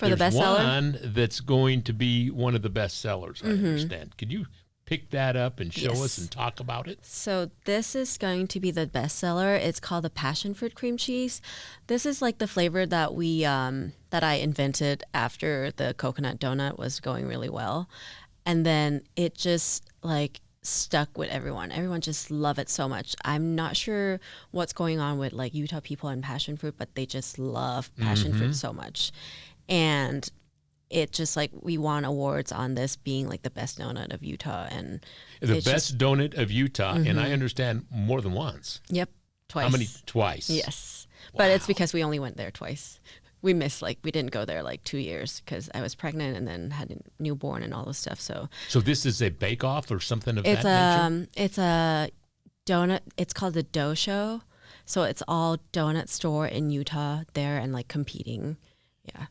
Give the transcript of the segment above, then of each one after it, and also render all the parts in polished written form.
For the There's bestseller? one that's going to be one of the best sellers, I understand. Could you pick that up and show us and talk about it? So this is going to be the bestseller. It's called the passion fruit cream cheese. This is like the flavor that that I invented after the coconut donut was going really well. And then it just like stuck with everyone. Everyone just love it so much. I'm not sure what's going on with like Utah people and passion fruit, but they just love passion fruit so much. And it just like we won awards on this being like the best donut of Utah and The best donut of Utah, and I understand more than once. Yep, twice. How many? Twice. Yes, but it's because we only went there twice. We missed we didn't go there like 2 years because I was pregnant and then had a newborn and all this stuff. So this is a bake-off or something of that nature? It's a donut. It's called the Dough Show. So it's all donut store in Utah there and like competing. Yeah.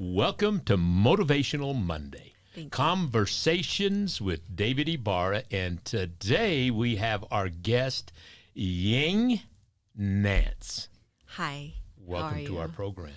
Welcome to Motivational Monday. Conversations with David Ibarra, and today we have our guest, Ying Nance. Hi. Welcome to our program.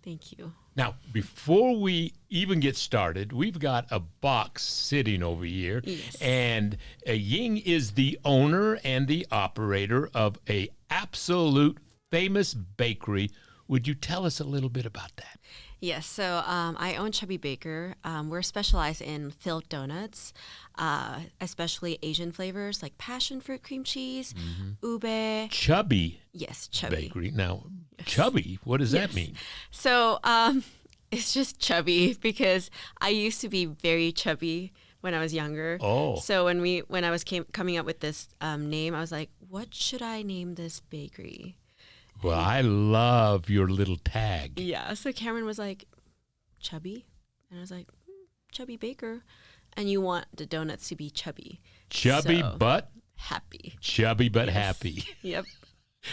Thank you. Now, before we even get started, we've got a box sitting over here, and Ying is the owner and the operator of a absolute famous bakery. Would you tell us a little bit about that? Yes, so I own Chubby Baker. We're specialized in filled donuts, especially Asian flavors like passion fruit cream cheese, ube. Chubby. Yes, Chubby Bakery. Now, Chubby, what does that mean? So it's just chubby because I used to be very chubby when I was younger. Oh. So when I was coming up with this name, I was like, what should I name this bakery? Well, I love your little tag. Yeah, so Cameron was like, Chubby? And I was like, Chubby Baker. And you want the donuts to be chubby. Chubby but happy. Chubby but happy. Yep.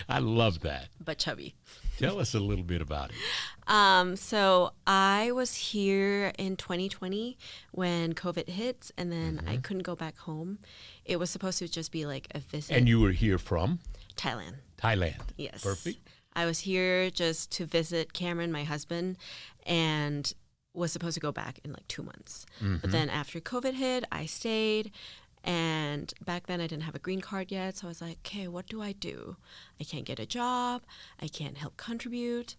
I love that. But chubby. Tell us a little bit about it. So I was here in 2020 when COVID hit, and then I couldn't go back home. It was supposed to just be like a visit. And you were here from? Thailand. Thailand. Yes. Perfect. I was here just to visit Cameron, my husband, and was supposed to go back in like 2 months. But then after COVID hit, I stayed. And back then I didn't have a green card yet. So I was like, okay, what do? I can't get a job. I can't help contribute.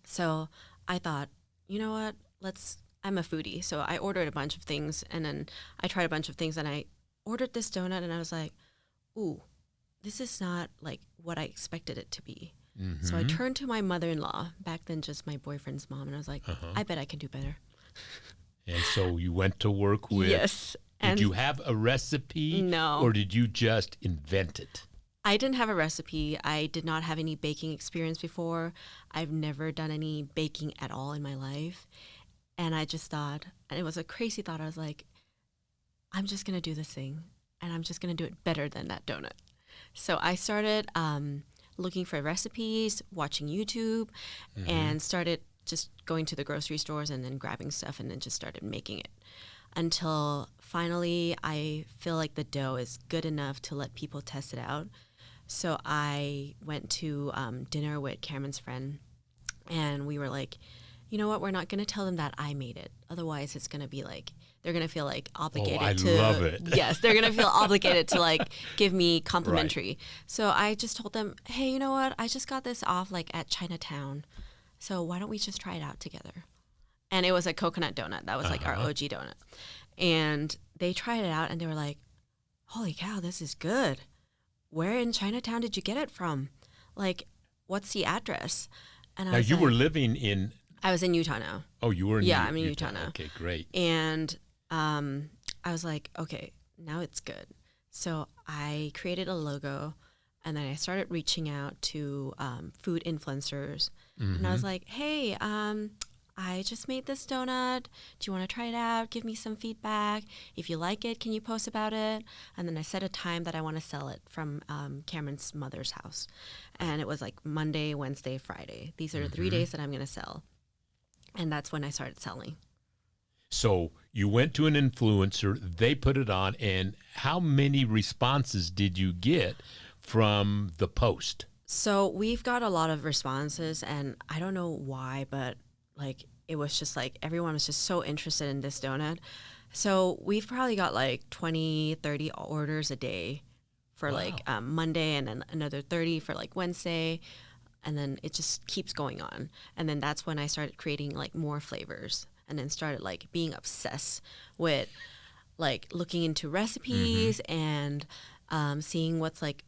So I thought, you know what? I'm a foodie. So I ordered a bunch of things, and then I tried a bunch of things, and I ordered this donut, and I was like, ooh, this is not like what I expected it to be. So I turned to my mother-in-law, back then just my boyfriend's mom, and I was like, I bet I can do better. And so you went to work with... Yes. Did you have a recipe? No. Or did you just invent it? I didn't have a recipe. I did not have any baking experience before. I've never done any baking at all in my life. And I just thought, and it was a crazy thought, I was like, I'm just going to do this thing, and I'm just going to do it better than that donut. So I started looking for recipes, watching YouTube, and started just going to the grocery stores and then grabbing stuff, and then just started making it. Until finally I feel like the dough is good enough to let people test it out. So I went to dinner with Cameron's friend, and we were like, you know what, we're not going to tell them that I made it. Otherwise it's going to be like, they're going to feel like obligated to. I love it. Yes, they're going to feel obligated to like give me complimentary. Right. So I just told them, hey, you know what, I just got this off like at Chinatown. So why don't we just try it out together? And it was a coconut donut. That was like our OG donut. And they tried it out, and they were like, holy cow, this is good. Where in Chinatown did you get it from? Like, what's the address? And now, you were living in... I was in Utah now. Oh, you were in Utah? Yeah, I'm in Utah now. Okay, great. And I was like, okay, now it's good. So I created a logo, and then I started reaching out to food influencers. And I was like, hey, I just made this donut. Do you want to try it out? Give me some feedback. If you like it, can you post about it? And then I set a time that I want to sell it from Cameron's mother's house. And it was like Monday, Wednesday, Friday. These are the 3 days that I'm going to sell. And that's when I started selling. So you went to an influencer, they put it on, and how many responses did you get from the post? So we've got a lot of responses, and I don't know why, but like it was just like everyone was just so interested in this donut. So we've probably got like 20, 30 orders a day for like Monday, and then another 30 for like Wednesday. And then it just keeps going on. And then that's when I started creating like more flavors, and then started like being obsessed with like looking into recipes and seeing what's like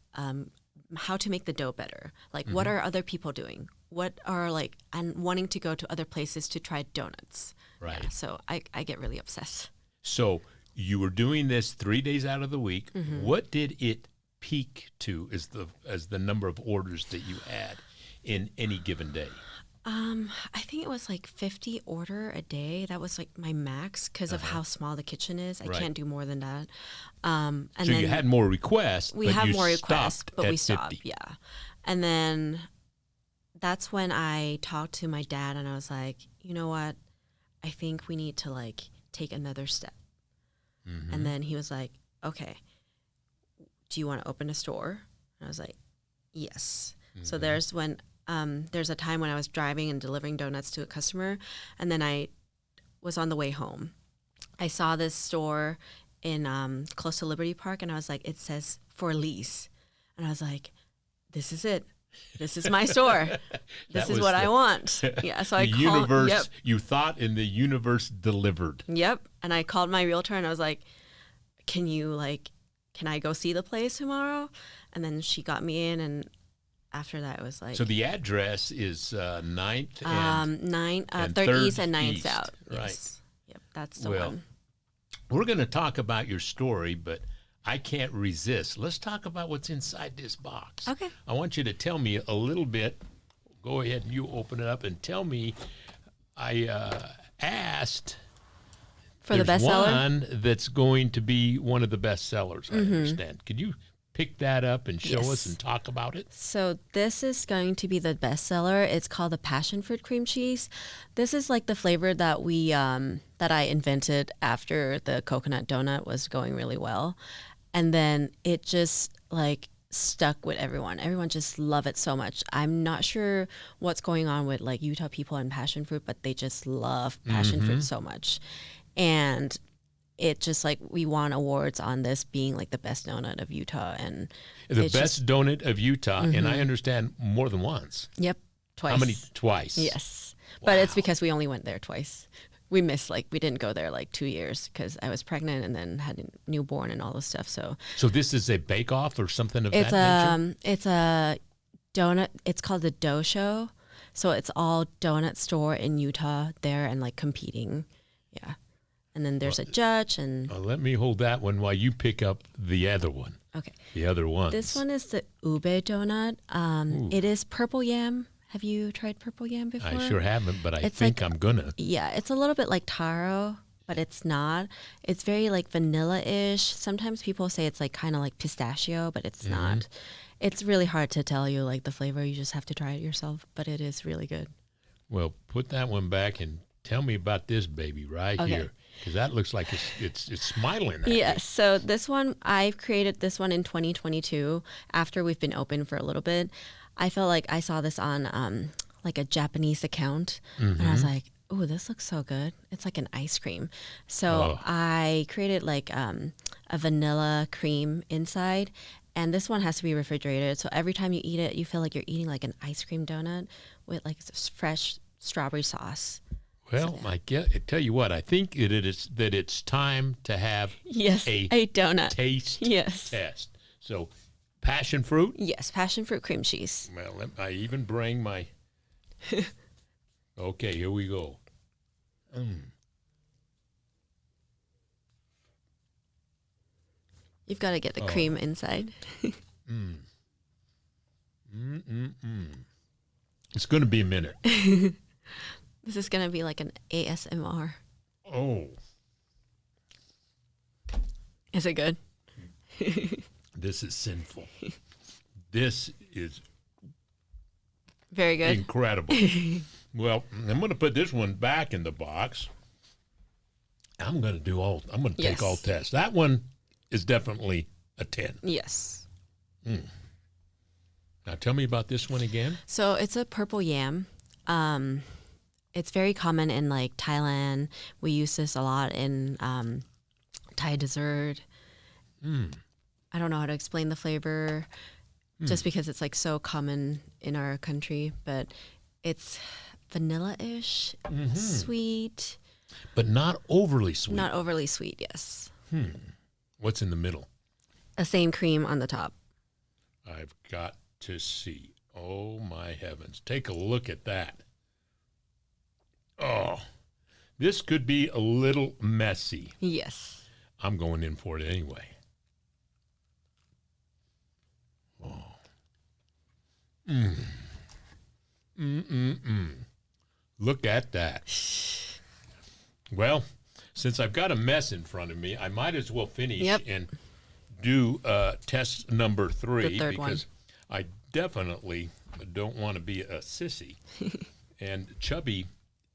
how to make the dough better. Like what are other people doing? What are like, and wanting to go to other places to try donuts. Right. Yeah, so I get really obsessed. So you were doing this 3 days out of the week. What did it peak to as the number of orders that you had in any given day? I think it was like 50 order a day. That was like my max because of how small the kitchen is. I Right. can't do more than that. And So then you had more requests. we but have you more requests, stopped but at we stopped. 50. Yeah. And then that's when I talked to my dad, and I was like, you know what? I think we need to like take another step. And then he was like, okay, do you want to open a store? And I was like, yes. So there's a time when I was driving and delivering donuts to a customer, and then I was on the way home. I saw this store in close to Liberty Park, and I was like, it says for lease. And I was like, this is it. This is my store. This is was what the- I want. Yeah. So I The called. universe, Yep. you thought, in the universe delivered. Yep. And I called my realtor, and I was like, can I go see the place tomorrow? And then she got me in, and after that it was like So the address is 9th and 3rd 3rd East and 9th East, South. right. Yes. Yep. That's the Well, one. we're going to talk about your story, but I can't resist. Let's talk about what's inside this box. Okay. I want you to tell me a little bit. Go ahead and you open it up and tell me. I asked For the there's bestseller? one that's going to be one of the best sellers, I understand. Could you pick that up and show us Yes. and talk about it? So this is going to be the bestseller. It's called the passion fruit cream cheese. This is like the flavor that that I invented after the coconut donut was going really well, and then it just like stuck with everyone. Everyone just love it so much. I'm not sure what's going on with like Utah people and passion fruit, but they just love passion fruit so much, and it just like we won awards on this being like the best donut of Utah, and The it's best donut of Utah, and I understand more than once. Yep, twice. How many? Twice. Yes, but it's Wow. because we only went there twice. We missed we didn't go there like 2 years because I was pregnant and then had a newborn and all this stuff. So So this is a bake-off or something of it's that nature? it's a donut. It's called the Dough Show. So it's all donut store in Utah there and like competing. Yeah, and then there's a judge and Let me hold that one while you pick up the other one. okay. The other one. This one is the ube donut. It is purple yam. Have you tried purple yam before? I sure haven't, but I It's think like- I'm gonna. Yeah, it's a little bit like taro, but it's not. It's very like vanilla-ish. Sometimes people say it's like kind of like pistachio, but it's not. It's really hard to tell you like the flavor. You just have to try it yourself, but it is really good. Well, put that one back and tell me about this baby right Okay. here, because that looks like it's smiling. At me. Yes. So this one, I've created this one in 2022 after we've been open for a little bit. I felt like I saw this on like a Japanese account, and I was like, "Oh, this looks so good! It's like an ice cream." So Oh. I created like a vanilla cream inside, and this one has to be refrigerated. So every time you eat it, you feel like you're eating like an ice cream donut with like fresh strawberry sauce. Well, I tell you what, I think that it's time to have Yes, a a donut. taste Yes. test. So, passion fruit. Yes, passion fruit cream cheese. Well, I even bring my. Okay, here we go. You've got to get the cream inside. It's going to be a minute. This is going to be like an ASMR. Oh, Is it good? this is sinful. This is Very good. incredible. Well, I'm going to put this one back in the box. I'm going to take all tests. That one is definitely a 10. Yes. Now tell me about this one again. So it's a purple yam. It's very common in like Thailand. We use this a lot in Thai dessert. I don't know how to explain the flavor just because it's like so common in our country, but it's vanilla-ish, sweet. But not overly sweet. Not overly sweet, yes. What's in the middle? The same cream on the top. I've got to see. Oh, my heavens. Take a look at that. Oh, this could be a little messy. Yes. I'm going in for it anyway. Oh. Look at that. Well, since I've got a mess in front of me, I might as well finish and do test number 3 The third because I definitely don't want to be a sissy. And Chubby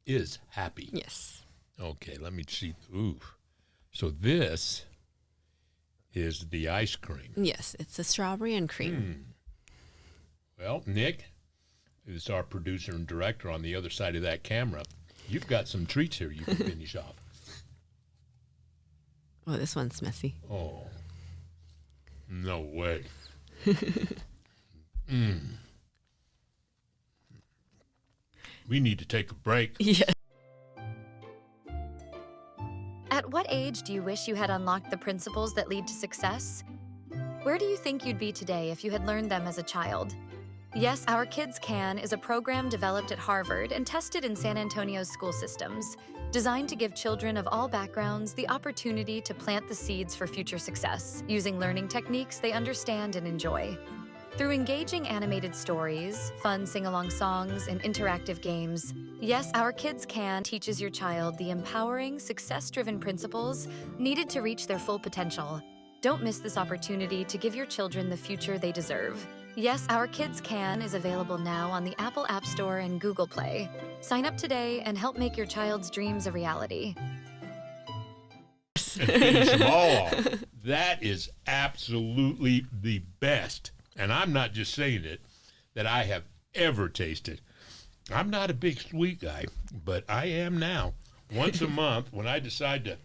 is happy. Yes. Okay, let me see. Ooh. So this is the ice cream. Yes, it's the strawberry and cream. Well, Nick is our producer and director on the other side of that camera. You've got some treats here you can finish off. Oh, this one's messy. Oh, no way. We need to take a break. Yeah. At what age do you wish you had unlocked the principles that lead to success? Where do you think you'd be today if you had learned them as a child? Yes, Our Kids Can is a program developed at Harvard and tested in San Antonio's school systems, designed to give children of all backgrounds the opportunity to plant the seeds for future success, using learning techniques they understand and enjoy. Through engaging animated stories, fun sing-along songs, and interactive games, Yes, Our Kids Can teaches your child the empowering, success-driven principles needed to reach their full potential. Don't miss this opportunity to give your children the future they deserve. Yes, Our Kids Can is available now on the Apple App Store and Google Play. Sign up today and help make your child's dreams a reality. Finish them all off. That is absolutely the best, and I'm not just saying it, that I have ever tasted. I'm not a big sweet guy, but I am now. Once a month, when I decide to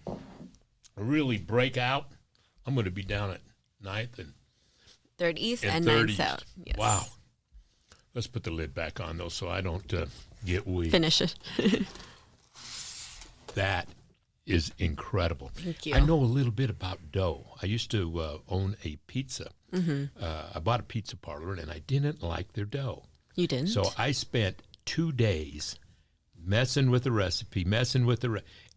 really break out, I'm going to be down at 9th and 3rd East and 3rd 9th East. South. Yes. Wow. Let's put the lid back on, though, so I don't get weak. Finish it. That is incredible. Thank you. I know a little bit about dough. I used to own a pizza. I bought a pizza parlor, and I didn't like their dough. You didn't? So I spent 2 days messing with the recipe,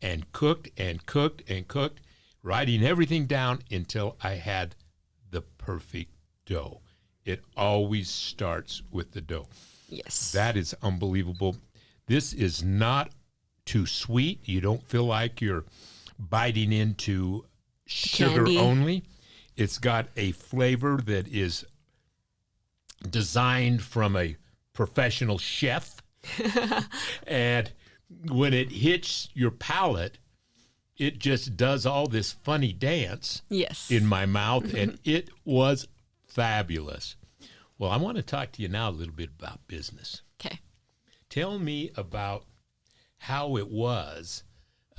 and cooked and cooked and cooked, writing everything down until I had the perfect dough. It always starts with the dough. Yes. That is unbelievable. This is not too sweet. You don't feel like you're biting into sugar Candy. only. It's got a flavor that is designed from a professional chef. And when it hits your palate, it just does all this funny dance Yes. in my mouth, and it was fabulous. Well, I want to talk to you now a little bit about business. Okay. Tell me about how it was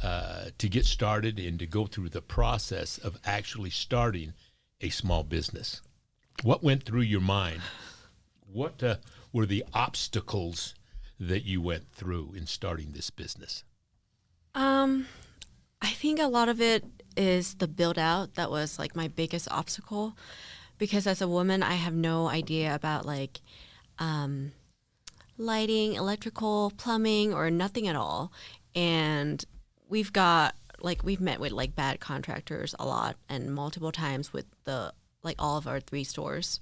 to get started and to go through the process of actually starting a small business. What went through your mind? What were the obstacles that you went through in starting this business? I think a lot of it is the build out that was like my biggest obstacle, because as a woman I have no idea about like lighting, electrical, plumbing, or nothing at all. And we've met with like bad contractors a lot and multiple times with all of our 3 stores.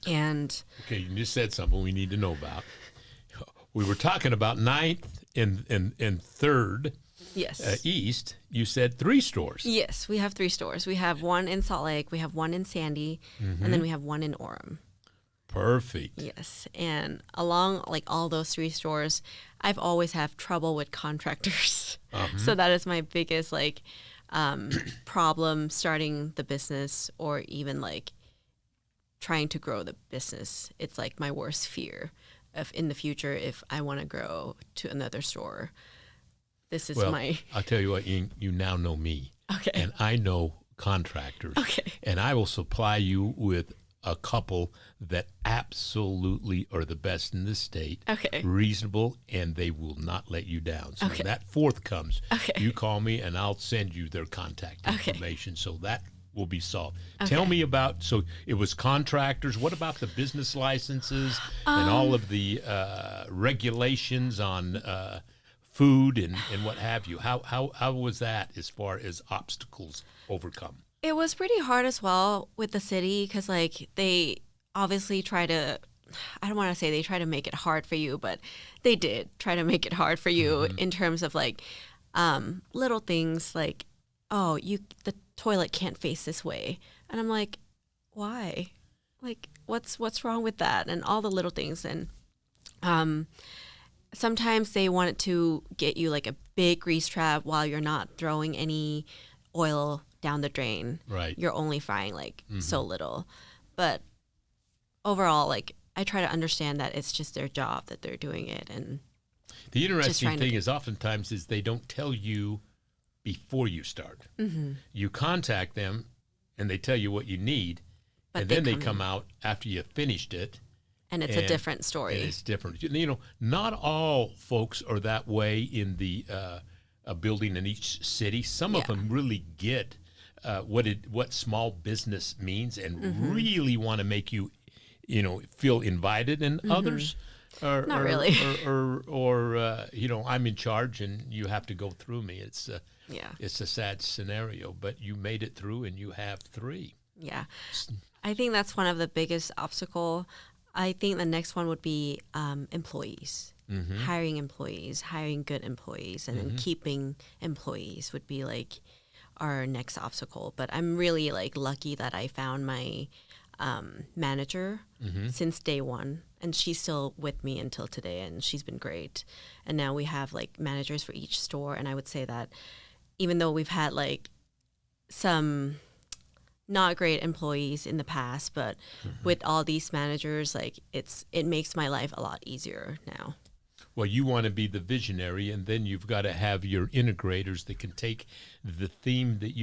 And okay, you just said something we need to know about. We were talking about 9th and 3rd yes. East. You said 3 stores. Yes, we have 3 stores. We have one in Salt Lake, we have one in Sandy, and then we have one in Orem. Perfect. Yes. And along like all those three stores, I've always have trouble with contractors. So that is my biggest like problem starting the business or even like trying to grow the business. It's like my worst fear of in the future if I want to grow to another store. This is Well, my I'll tell you what, you now know me. okay. And I know contractors. Okay. And I will supply you with a couple that absolutely are the best in the state. Okay. Reasonable, and they will not let you down. So Okay. when that fourth comes, Okay. you call me and I'll send you their contact Okay. information. So that will be solved. Okay. Tell me about, so it was contractors. What about the business licenses and all of the regulations on food and what have you? How was that as far as obstacles overcome? It was pretty hard as well with the city because like they obviously try to, I don't want to say they try to make it hard for you, but they did try to make it hard for you in terms of like little things like, oh, the toilet can't face this way. And I'm like, why? Like, what's wrong with that? And all the little things. And sometimes they wanted to get you like a big grease trap while you're not throwing any oil down the drain. Right. You're only frying like so little. But overall, like I try to understand that it's just their job that they're doing it. And the interesting trying to thing is oftentimes is they don't tell you before you start. You contact them and they tell you what you need, But and they then they come come out after you've finished it. and it's a different story. And it's different. You know, not all folks are that way in the a building in each city. Some of them really get what small business means and really want to make you, feel invited. And others are Not really. or I'm in charge and you have to go through me. It's a sad scenario, but you made it through and you have 3. Yeah. I think that's one of the biggest obstacle. I think the next one would be employees. Hiring employees, hiring good employees, and then keeping employees would be like our next obstacle. But I'm really like lucky that I found my manager since day one, and she's still with me until today, and she's been great. And now we have like managers for each store, and I would say that even though we've had like some not great employees in the past, but with all these managers, like it makes my life a lot easier now. Well, you want to be the visionary, and then you've got to have your integrators that can take the theme that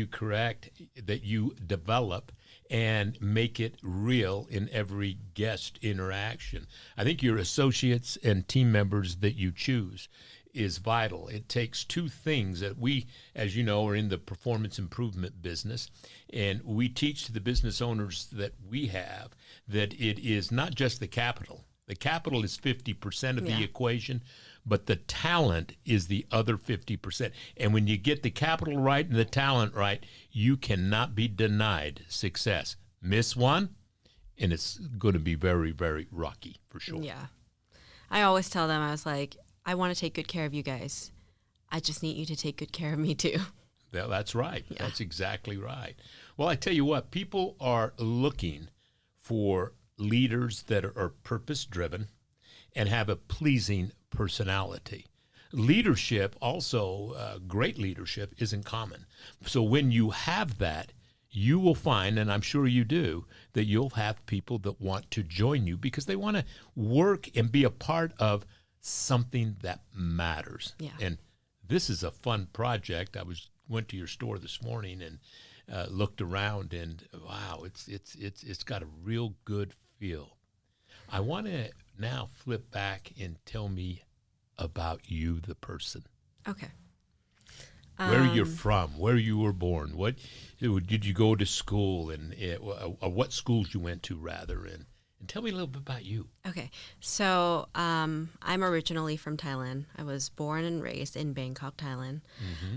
you develop and make it real in every guest interaction. I think your associates and team members that you choose is vital. It takes 2 things that we, as you know, are in the performance improvement business, and we teach the business owners that we have that it is not just the capital. The capital is 50% of the equation, but the talent is the other 50%. And when you get the capital right and the talent right, you cannot be denied success. Miss one, and it's going to be very, very rocky for sure. Yeah. I always tell them, I was like, I want to take good care of you guys. I just need you to take good care of me too. That's right. Yeah. That's exactly right. Well, I tell you what, people are looking for leaders that are purpose-driven and have a pleasing personality. Leadership, also great leadership, isn't common. So when you have that, you will find, and I'm sure you do, that you'll have people that want to join you because they want to work and be a part of something that matters. Yeah. And this is a fun project. Went to your store this morning and looked around, and wow, it's got a real good feel. I want to now flip back and tell me about you, the person. Okay. Where you're from, where you were born, what did you go to school, and what schools you went to, rather, and tell me a little bit about you. Okay. So I'm originally from Thailand. I was born and raised in Bangkok, Thailand.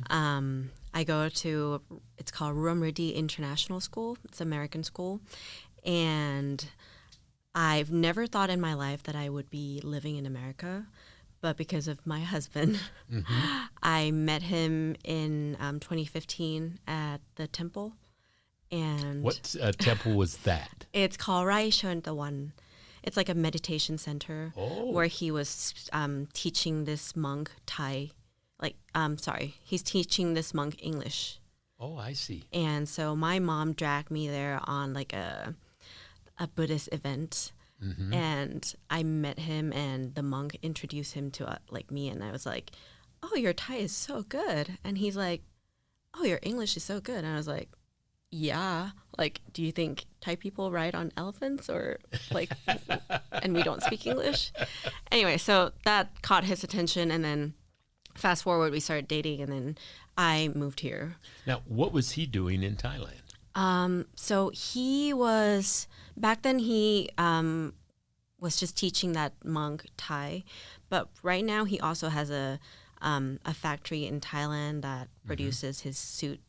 I go to, it's called Ruamridi International School. It's an American school. And I've never thought in my life that I would be living in America. But because of my husband, I met him in 2015 at the temple. And what temple was that? it's called Rai Chön Tawan. It's like a meditation center where he was teaching this monk Thai. He's teaching this monk English. Oh, I see. And so my mom dragged me there on like a Buddhist event. Mm-hmm. And I met him, and the monk introduced him to like me, and I was like, "Oh, your Thai is so good." And he's like, "Oh, your English is so good." And I was like, "Yeah, like, do you think Thai people ride on elephants or like, and we don't speak English?" Anyway, so that caught his attention, and then fast forward, we started dating, and then I moved here. Now, what was he doing in Thailand? So he was, back then he was just teaching that monk Thai, but right now he also has a factory in Thailand that produces his suit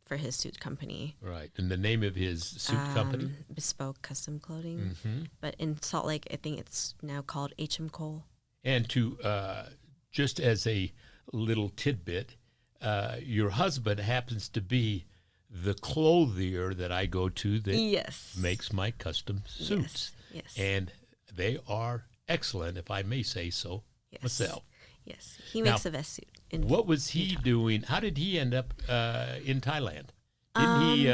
for his suit company. Right. And the name of his suit company? Bespoke Custom Clothing. Mm-hmm. But in Salt Lake, I think it's now called H.M. Cole. And to, just as a little tidbit, your husband happens to be the clothier that I go to that Yes. makes my custom suits. Yes. And they are excellent, if I may say so myself. Yes. He makes the best suit. What was he doing? How did he end up in Thailand? Didn't he,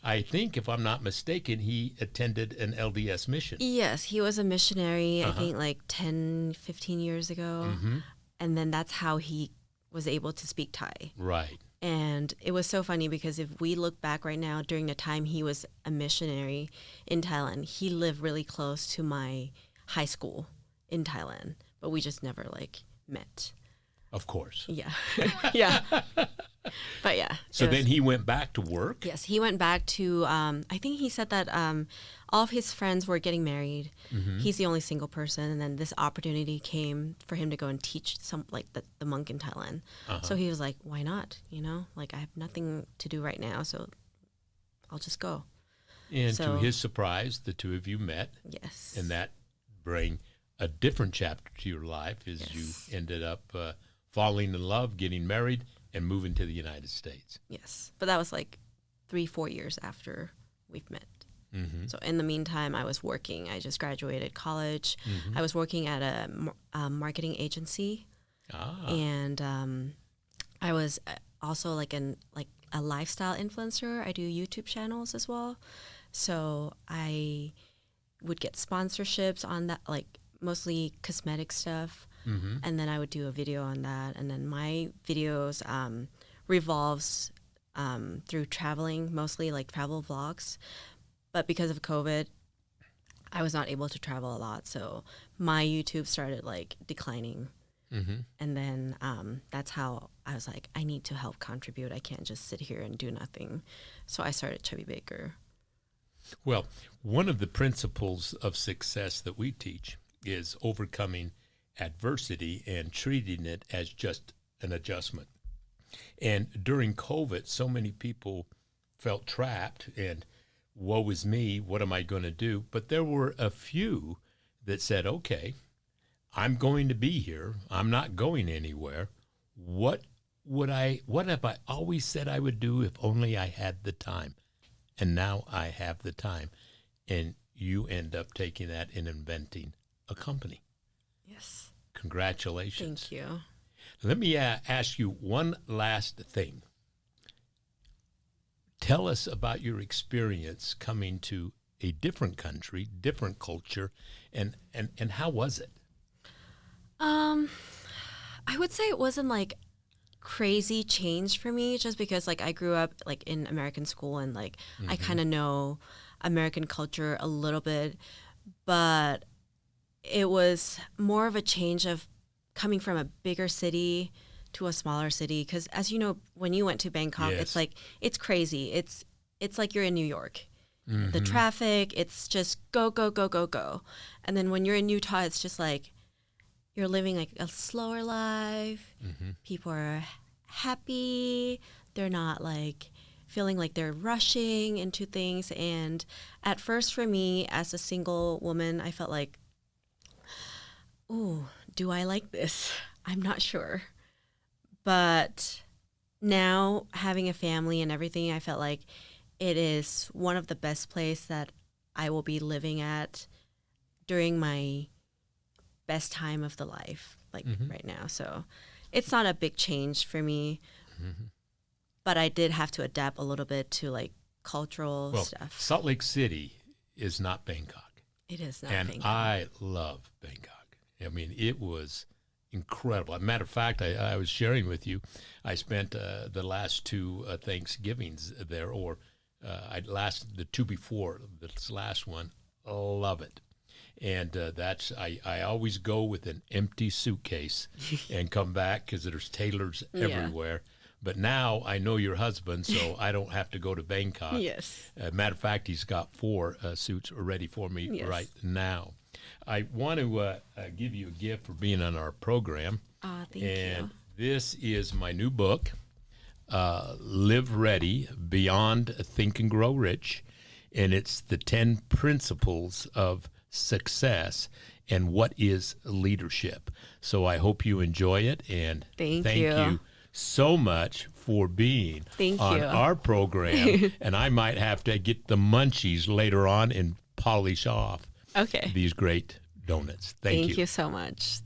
I think, if I'm not mistaken, he attended an LDS mission. Yes, he was a missionary, I think like 10, 15 years ago. Mm-hmm. And then that's how he was able to speak Thai. Right. And it was so funny because if we look back right now, during the time he was a missionary in Thailand, he lived really close to my high school in Thailand, but we just never like met. Of course. Yeah. Yeah. But yeah. So then he went back to work? Yes, he went back to, I think he said that all of his friends were getting married. Mm-hmm. He's the only single person. And then this opportunity came for him to go and teach the monk in Thailand. So he was like, why not? You know, like I have nothing to do right now, so I'll just go. And to his surprise, the two of you met. Yes. And that bring a different chapter to your life as you ended up falling in love, getting married, and moving to the United States. Yes. But that was like 3-4 years after we've met. Mm-hmm. So in the meantime, I was working. I just graduated college. Mm-hmm. I was working at a marketing agency. And I was also like a lifestyle influencer. I do YouTube channels as well. So I would get sponsorships on that, like mostly cosmetic stuff. Mm-hmm. And then I would do a video on that. And then my videos revolves through traveling, mostly like travel vlogs. But because of COVID, I was not able to travel a lot. So my YouTube started like declining. Mm-hmm. And then that's how I was like, I need to help contribute. I can't just sit here and do nothing. So I started Chubby Baker. Well, one of the principles of success that we teach is overcoming adversity and treating it as just an adjustment. And during COVID, so many people felt trapped and woe is me, what am I going to do? But there were a few that said, okay, I'm going to be here. I'm not going anywhere. What have I always said I would do if only I had the time? And now I have the time. And you end up taking that and inventing a company. Yes. Congratulations. Thank you. Let me ask you one last thing. Tell us about your experience coming to a different country, different culture, and how was it? I would say it wasn't like crazy change for me, just because like I grew up like in American school and like I kind of know American culture a little bit, but it was more of a change of coming from a bigger city to a smaller city. Because as you know, when you went to Bangkok, Yes. it's like, it's crazy. It's like you're in New York. Mm-hmm. The traffic, it's just go, go, go, go, go. And then when you're in Utah, it's just like you're living like a slower life. Mm-hmm. People are happy. They're not like feeling like they're rushing into things. And at first for me, as a single woman, I felt like, ooh, do I like this? I'm not sure. But now having a family and everything, I felt like it is one of the best places that I will be living at during my best time of the life, like Mm-hmm. right now. So it's not a big change for me, Mm-hmm. but I did have to adapt a little bit to like cultural Well, stuff. Salt Lake City is not Bangkok. It is not And Bangkok. I love Bangkok. I mean, it was incredible. As a matter of fact, I was sharing with you, I spent the last two Thanksgivings there, or the two before this last one. Love it. And I always go with an empty suitcase and come back because there's tailors Yeah. everywhere. But now I know your husband, so I don't have to go to Bangkok. Yes. Matter of fact, he's got 4 suits ready for me Yes. right now. I want to give you a gift for being on our program. Thank And you. this is my new book, Live Ready, Beyond Think and Grow Rich. And it's the 10 principles of success and what is leadership. So I hope you enjoy it. And Thank you you. so much for being Thank on you. our program. And I might have to get the munchies later on and polish off Okay. these great donuts. Thank you. Thank you so much.